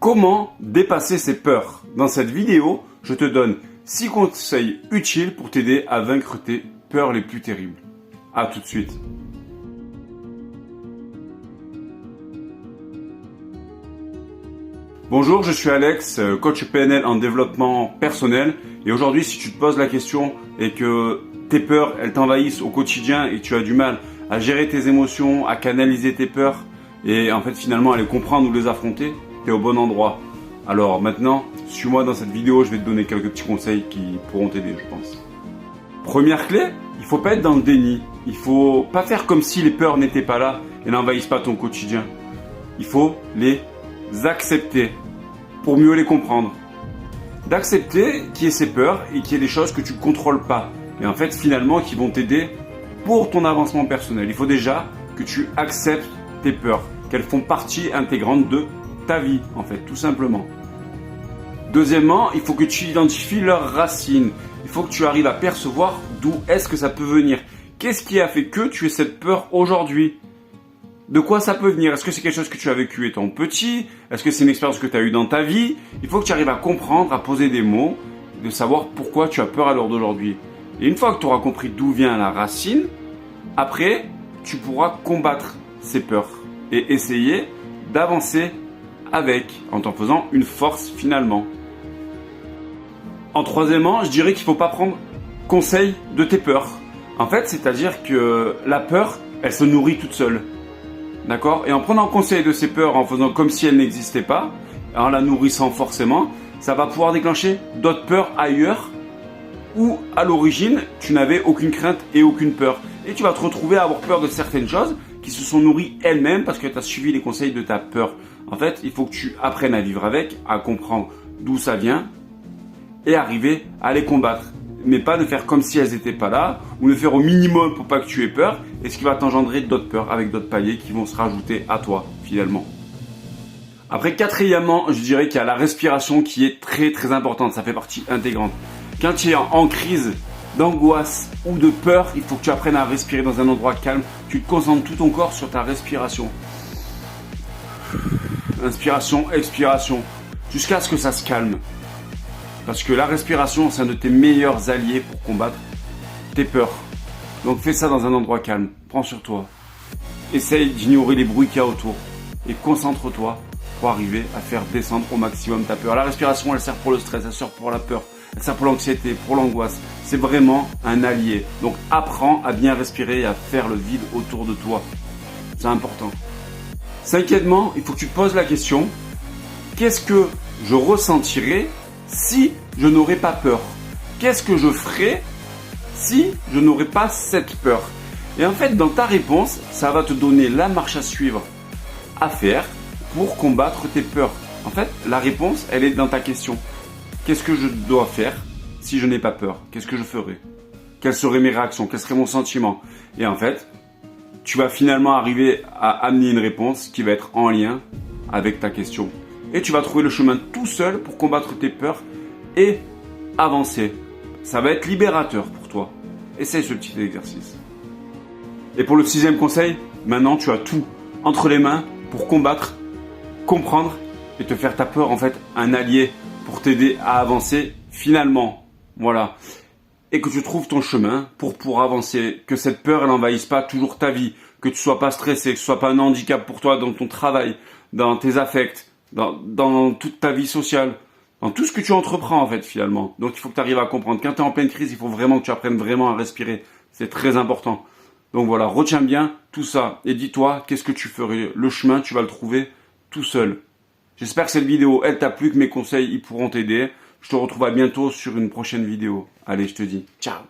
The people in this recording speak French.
Comment dépasser ses peurs? Dans cette vidéo, je te donne 6 conseils utiles pour t'aider à vaincre tes peurs les plus terribles. A tout de suite. Bonjour, je suis Alex, coach PNL en développement personnel. Et aujourd'hui, si tu te poses la question et que tes peurs, elles t'envahissent au quotidien et que tu as du mal à gérer tes émotions, à canaliser tes peurs et en fait finalement à les comprendre ou les affronter, tu es au bon endroit. Alors maintenant, suis-moi dans cette vidéo, je vais te donner quelques petits conseils qui pourront t'aider, je pense. Première clé, il faut pas être dans le déni. Il faut pas faire comme si les peurs n'étaient pas là et n'envahissent pas ton quotidien. Il faut les accepter pour mieux les comprendre. D'accepter qu'il y ait ces peurs et qu'il y ait des choses que tu ne contrôles pas. Et en fait, finalement, qui vont t'aider pour ton avancement personnel. Il faut déjà que tu acceptes tes peurs, qu'elles font partie intégrante de ta vie, en fait, tout simplement. Deuxièmement, il faut que tu identifies leurs racines. Il faut que tu arrives à percevoir d'où est-ce que ça peut venir. Qu'est-ce qui a fait que tu aies cette peur aujourd'hui? De quoi ça peut venir? Est-ce que c'est quelque chose que tu as vécu étant petit? Est-ce que c'est une expérience que tu as eue dans ta vie? Il faut que tu arrives à comprendre, à poser des mots, de savoir pourquoi tu as peur à l'heure d'aujourd'hui. Et une fois que tu auras compris d'où vient la racine, après, tu pourras combattre ces peurs et essayer d'avancer avec, en t'en faisant une force finalement. En troisièmement, je dirais qu'il ne faut pas prendre conseil de tes peurs. En fait, c'est-à-dire que la peur, elle se nourrit toute seule. D'accord? Et en prenant conseil de ces peurs, en faisant comme si elles n'existaient pas, en la nourrissant forcément, ça va pouvoir déclencher d'autres peurs ailleurs où à l'origine, tu n'avais aucune crainte et aucune peur. Et tu vas te retrouver à avoir peur de certaines choses qui se sont nourries elles-mêmes parce que tu as suivi les conseils de ta peur. En fait, il faut que tu apprennes à vivre avec, à comprendre d'où ça vient et arriver à les combattre. Mais pas de faire comme si elles n'étaient pas là ou de faire au minimum pour pas que tu aies peur et ce qui va t'engendrer d'autres peurs avec d'autres paliers qui vont se rajouter à toi finalement. Après, quatrièmement, je dirais qu'il y a la respiration qui est très très importante, ça fait partie intégrante. Quand tu es en crise d'angoisse ou de peur, il faut que tu apprennes à respirer dans un endroit calme. Tu te concentres tout ton corps sur ta respiration. Inspiration, expiration, jusqu'à ce que ça se calme. Parce que la respiration, c'est un de tes meilleurs alliés pour combattre tes peurs. Donc fais ça dans un endroit calme, prends sur toi. Essaye d'ignorer les bruits qu'il y a autour et concentre-toi pour arriver à faire descendre au maximum ta peur. La respiration, elle sert pour le stress, elle sert pour la peur, elle sert pour l'anxiété, pour l'angoisse. C'est vraiment un allié. Donc apprends à bien respirer et à faire le vide autour de toi. C'est important. Cinquièmement, il faut que tu te poses la question, qu'est-ce que je ressentirais si je n'aurais pas peur? Qu'est-ce que je ferais si je n'aurais pas cette peur? Et en fait, dans ta réponse, ça va te donner la marche à suivre, à faire pour combattre tes peurs. En fait, la réponse, elle est dans ta question. Qu'est-ce que je dois faire si je n'ai pas peur? Qu'est-ce que je ferais? Quelles seraient mes réactions? Quel serait mon sentiment? Et en fait, tu vas finalement arriver à amener une réponse qui va être en lien avec ta question. Et tu vas trouver le chemin tout seul pour combattre tes peurs et avancer. Ça va être libérateur pour toi. Essaye ce petit exercice. Et pour le sixième conseil, maintenant tu as tout entre les mains pour combattre, comprendre et te faire ta peur en fait un allié pour t'aider à avancer finalement. Voilà. Et que tu trouves ton chemin pour avancer, que cette peur elle n'envahisse pas toujours ta vie, que tu sois pas stressé, que ce soit pas un handicap pour toi dans ton travail, dans tes affects, dans toute ta vie sociale, dans tout ce que tu entreprends en fait finalement. Donc il faut que tu arrives à comprendre. Quand tu es en pleine crise, il faut vraiment que tu apprennes vraiment à respirer. C'est très important. Donc voilà, retiens bien tout ça et dis-toi qu'est-ce que tu ferais. Le chemin, tu vas le trouver tout seul. J'espère que cette vidéo, elle t'a plu, que mes conseils ils pourront t'aider. Je te retrouve à bientôt sur une prochaine vidéo. Allez, je te dis ciao.